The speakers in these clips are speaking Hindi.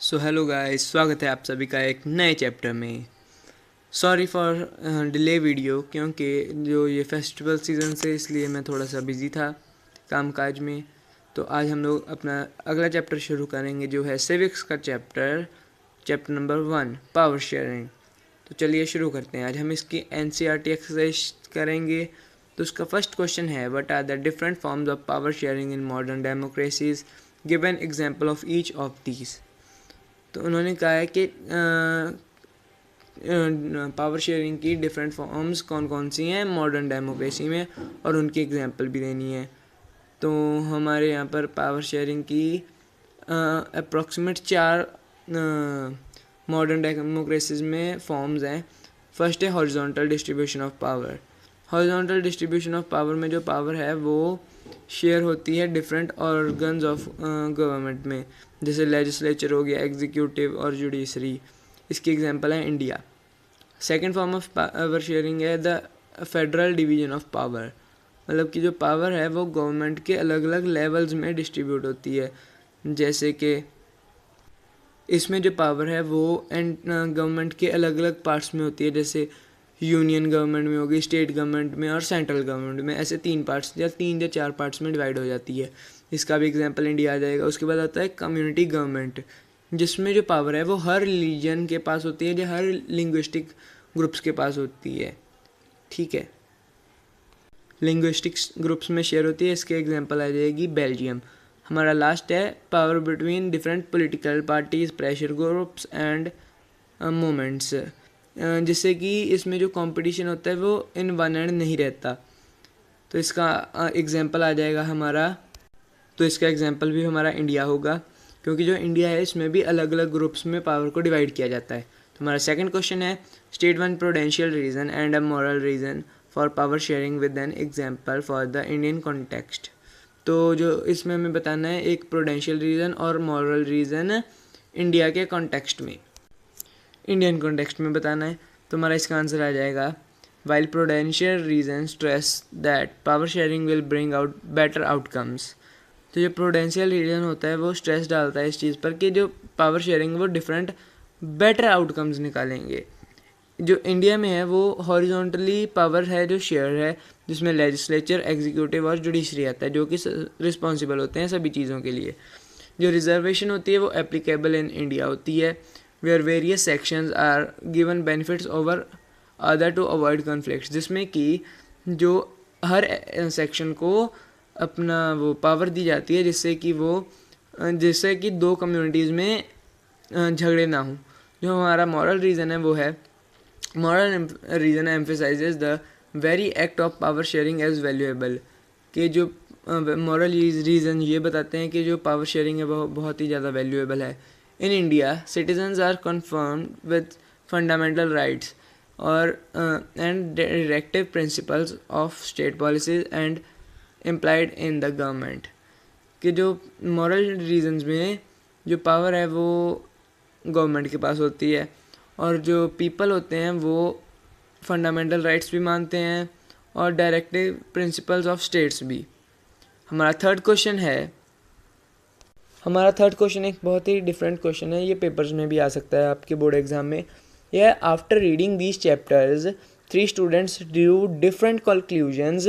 सो हेलो गाइस, स्वागत है आप सभी का एक नए चैप्टर में। सॉरी फॉर डिले वीडियो, क्योंकि जो ये फेस्टिवल सीज़न से इसलिए मैं थोड़ा सा बिज़ी था कामकाज में। तो आज हम लोग अपना अगला चैप्टर शुरू करेंगे, जो है सिविक्स का चैप्टर नंबर 1, पावर शेयरिंग। तो चलिए शुरू करते हैं। आज हम इसकी NCERT एक्सरसाइज करेंगे। तो उसका फर्स्ट क्वेश्चन है, what are the different forms of power sharing in modern democracies, give an example of each of these. तो उन्होंने कहा है कि पावर शेयरिंग की डिफरेंट फॉर्म्स कौन कौन सी हैं मॉडर्न डेमोक्रेसी में, और उनकी एग्जांपल भी देनी है। तो हमारे यहाँ पर पावर शेयरिंग की अप्रॉक्सीमेट 4 मॉडर्न डेमोक्रेसीज में फॉर्म्स हैं। फर्स्ट है horizontal distribution of power. Horizontal distribution of power में जो पावर है वो शेयर होती है डिफरेंट ऑर्गन्स ऑफ गवर्नमेंट में, जैसे लेजिस्लेचर हो गया, एग्जीक्यूटिव और जुडिशरी। इसकी एग्जांपल है India. Second form of power sharing है the federal division of power. मतलब कि जो पावर है वो गवर्नमेंट के अलग अलग लेवल्स में डिस्ट्रीब्यूट होती है। जैसे कि इसमें जो पावर है वो गवर्नमेंट के अलग अलग पार्ट्स में होती है, जैसे यूनियन गवर्नमेंट में होगी, स्टेट गवर्नमेंट में और सेंट्रल गवर्नमेंट में। ऐसे 3 या 4 पार्ट्स में डिवाइड हो जाती है। इसका भी एग्जांपल इंडिया आ जाएगा। उसके बाद आता है कम्युनिटी गवर्नमेंट, जिसमें जो पावर है वो हर रिलीजन के पास होती है, जो हर लिंग्विस्टिक ग्रुप्स के पास होती है। ठीक है, लिंग्विस्टिक्स ग्रुप्स में शेयर होती है। इसके एग्जांपल आ जाएगी बेल्जियम। हमारा लास्ट है power between different political parties, pressure groups and movements, जिससे कि इसमें जो कंपटीशन होता है वो इन वन एंड नहीं रहता। तो इसका एग्जांपल आ जाएगा हमारा, तो इसका एग्जांपल भी हमारा इंडिया होगा, क्योंकि जो इंडिया है इसमें भी अलग अलग ग्रुप्स में पावर को डिवाइड किया जाता है। तो हमारा सेकंड क्वेश्चन है, state one prudential reason and a moral reason for power sharing with an example for the Indian context. तो जो इसमें हमें बताना है एक प्रूडेंशियल रीजन और मॉरल रीजन इंडिया के कॉन्टेक्स्ट में, इंडियन कॉन्टेक्स्ट में बताना है। तो हमारा इसका आंसर आ जाएगा, while prudential reason stress that power sharing will bring out better outcomes. तो जो प्रूडेंशियल रीजन होता है वो स्ट्रेस डालता है इस चीज़ पर कि जो पावर शेयरिंग वो डिफरेंट बेटर आउटकम्स निकालेंगे। जो इंडिया में है वो हॉरिजॉन्टली पावर है जो शेयर है, जिसमें लेजिस्लेचर, एग्जीक्यूटिव और जुडिशरी आता है, जो कि रिस्पॉन्सिबल होते हैं सभी चीज़ों के लिए। जो रिजर्वेशन होती है वो एप्लीकेबल इन इंडिया होती है, where various sections are given benefits over other to avoid conflicts, जिसमें कि जो हर सेक्शन को अपना वो पावर दी जाती है, जिससे कि दो कम्युनिटीज़ में झगड़े ना हों। जो हमारा मॉरल रीज़न है वो है, moral reason emphasizes the very act of power sharing as valuable. कि जो मॉरल रीज़न ये बताते हैं कि जो पावर शेयरिंग है वो बहुत ही ज़्यादा वैल्यूएबल है। In India citizens are confirmed with fundamental rights और and directive principles of state policies and implied in the government. कि जो मॉरल रीजंस में जो पावर है वो गवर्नमेंट के पास होती है, और जो पीपल होते हैं वो फंडामेंटल राइट्स भी मानते हैं और डायरेक्टिव प्रिंसिपल्स ऑफ स्टेट्स भी। हमारा थर्ड क्वेश्चन एक बहुत ही डिफरेंट क्वेश्चन है, ये पेपर्स में भी आ सकता है आपके बोर्ड एग्जाम में। यह after reading these chapters 3 students drew different conclusions,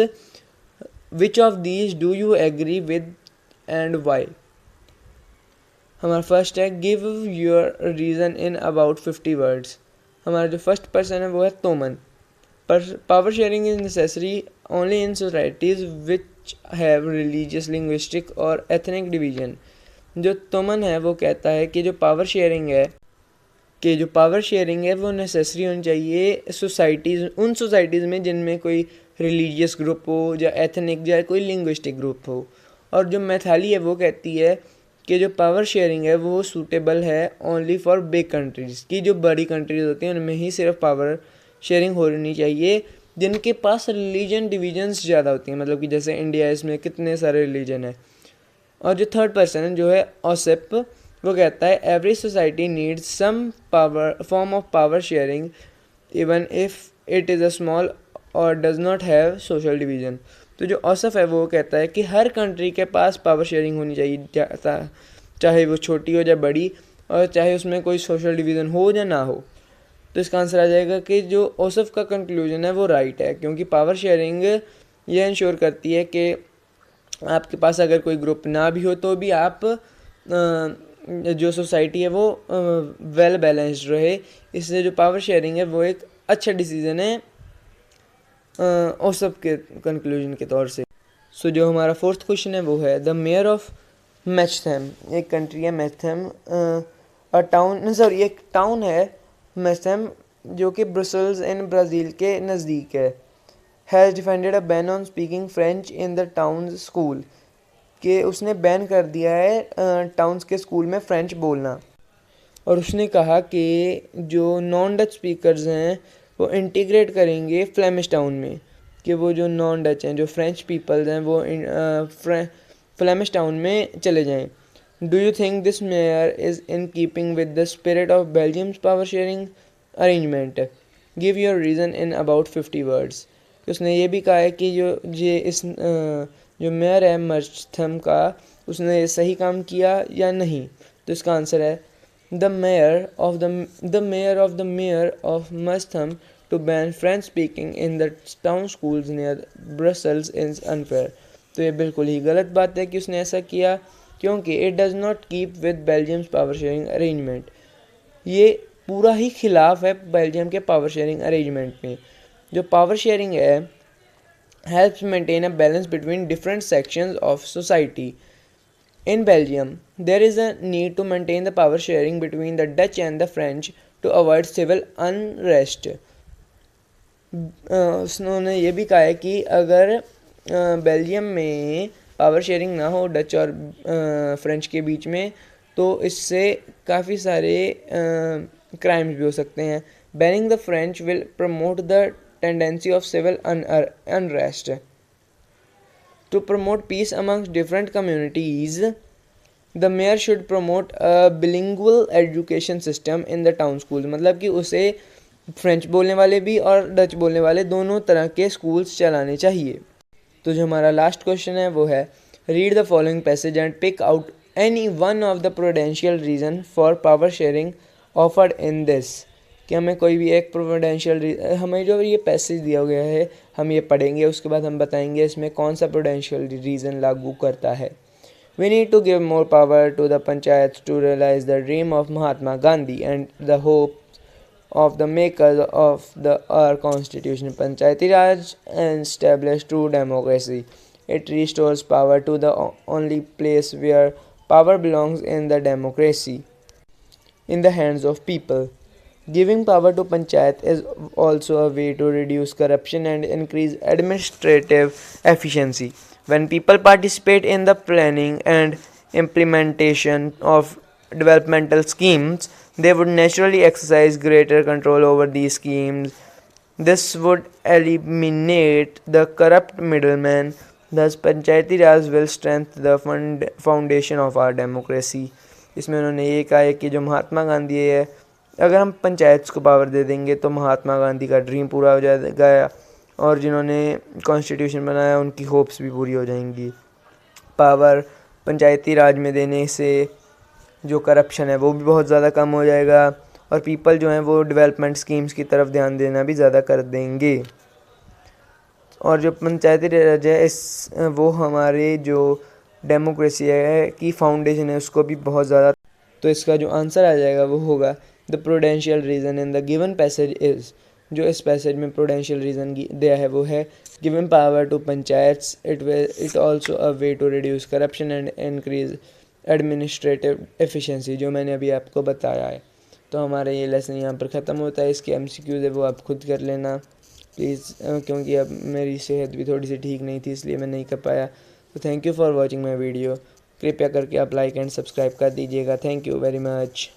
which of these do you agree with and why. हमारा फर्स्ट है, give your reason in about 50 words. हमारा जो फर्स्ट पर्सन है वो है Thomman. Power sharing is necessary only in societies which have religious, linguistic और एथनिक डिवीजन। जो तोमन है वो कहता है कि जो पावर शेयरिंग है वो नेसेसरी होनी चाहिए उन सोसाइटीज़ में जिनमें कोई रिलीजियस ग्रुप हो या एथनिक या कोई लिंग्विस्टिक ग्रुप हो। और जो मैथाली है वो कहती है कि जो पावर शेयरिंग है वो सूटेबल है ओनली फॉर बिग कंट्रीज़, की जो बड़ी कंट्रीज़ होती हैं उनमें ही सिर्फ पावर शेयरिंग होनी चाहिए, जिनके पास रिलीजन डिवीजन्स ज़्यादा होती हैं। मतलब कि जैसे इंडिया, इसमें कितने सारे रिलीजन है। और जो थर्ड पर्सन है जो है ऑसेप, वो कहता है every society needs some form of power sharing even if it is a small or does not have social division. तो जो औसफ है वो कहता है कि हर कंट्री के पास पावर शेयरिंग होनी चाहिए, चाहे वो छोटी हो या बड़ी, और चाहे उसमें कोई सोशल डिवीज़न हो या ना हो। तो इसका आंसर आ जाएगा कि जो ओसफ का कंक्लूजन है वो राइट है, क्योंकि पावर शेयरिंग ये इंश्योर करती है कि आपके पास अगर कोई ग्रुप ना भी हो तो भी आप जो सोसाइटी है वो वेल बैलेंस्ड रहे। इसलिए जो पावर शेयरिंग है वो एक अच्छा डिसीज़न है ओसफ के कंक्लूजन के तौर से। सो जो हमारा फोर्थ क्वेश्चन है वो है द मेयर ऑफ मैचथम, एक कंट्री है मैचथम, एक टाउन है मैचथम जो कि ब्रसल्स इन ब्राज़ील के नज़दीक है, has defended a ban on speaking French in the town school, कि उसने बैन कर दिया है टाउन्स के स्कूल में फ्रेंच बोलना। और उसने कहा कि जो नॉन डच स्पीकर्स हैं वो इंटीग्रेट करेंगे फ्लेमिश टाउन में, कि वो जो नॉन डच हैं, जो फ्रेंच पीपल्स हैं, वो फ्लेमिश टाउन में चले जाएं। Do you think this mayor is in keeping with the spirit of Belgium's power sharing arrangement? Give your reason in about 50 words. उसने ये भी कहा है कि जो मेयर है मैचथम का, उसने सही काम किया या नहीं। तो इसका आंसर है the mayor of the mayor of Mestham to ban French speaking in the town schools near Brussels is unfair। तो ये बिल्कुल ही गलत बात है कि उसने ऐसा किया, क्योंकि it does not keep with Belgium's power sharing arrangement। ये पूरा ही खिलाफ है बेल्जियम के पावर शेयरिंग अरेंजमेंट में। जो पावर शेयरिंग है helps maintain a balance between different sections of society। In Belgium, there is a need to maintain the power sharing between the Dutch and the French to avoid civil unrest। उन्होंने ये भी कहा है कि अगर बेल्जियम में पावर शेयरिंग ना हो डच और फ्रेंच के बीच में, तो इससे काफ़ी सारे क्राइम्स भी हो सकते हैं। Banning the French will promote the tendency of civil unrest. To promote peace amongst different communities, the mayor should promote a bilingual education system in the town schools। मतलब कि उसे फ्रेंच बोलने वाले भी और डच बोलने वाले दोनों तरह के स्कूल्स चलाने चाहिए। तो जो हमारा लास्ट क्वेश्चन है वो है read the following passage and pick out any one of the prudential reason for power sharing offered in this. कि हमें कोई भी एक प्रूडेंशियल, हमें जो ये पैसेज दिया गया है हम ये पढ़ेंगे, उसके बाद हम बताएंगे इसमें कौन सा प्रूडेंशियल रीज़न लागू करता है। We need to give more power to the panchayat to realise the dream of Mahatma Gandhi and the hope of the makers of our constitution। Panchayati Raj established true democracy। It restores power to the only place where power belongs in the democracy, in the hands of people। Giving power to panchayat is also a way to reduce corruption and increase administrative efficiency। When people participate in the planning and implementation of developmental schemes, they would naturally exercise greater control over these schemes। This would eliminate the corrupt middleman। Thus, Panchayati Raj will strengthen the foundation of our democracy। इसमें उन्होंने ये कहा है कि जो महात्मा गांधी है, अगर हम पंचायत को पावर दे देंगे तो महात्मा गांधी का ड्रीम पूरा हो जाएगा और जिन्होंने कॉन्स्टिट्यूशन बनाया उनकी होप्स भी पूरी हो जाएंगी। पावर पंचायती राज में देने से जो करप्शन है वो भी बहुत ज़्यादा कम हो जाएगा और पीपल जो हैं वो डेवलपमेंट स्कीम्स की तरफ ध्यान देना भी ज़्यादा कर देंगे। और जो पंचायती राज है वो हमारे जो डेमोक्रेसी है की फाउंडेशन है उसको भी बहुत ज़्यादा। तो इसका जो आंसर आ जाएगा वो होगा the prudential reason in the given passage is. जो इस पैसेज में प्रूडेंशियल रीज़न दिया है वो है given power to panchayats, it also a way to reduce corruption and increase administrative efficiency, जो मैंने अभी आपको बताया है। तो हमारा ये लेसन यहाँ पर ख़त्म होता है। इसके MCQs है वो आप खुद कर लेना प्लीज़, क्योंकि अब मेरी सेहत भी थोड़ी सी ठीक नहीं थी इसलिए मैं नहीं कर पाया। तो thank you for watching my video. कृपया करके आप लाइक एंड सब्सक्राइब कर दीजिएगा। Thank you very much.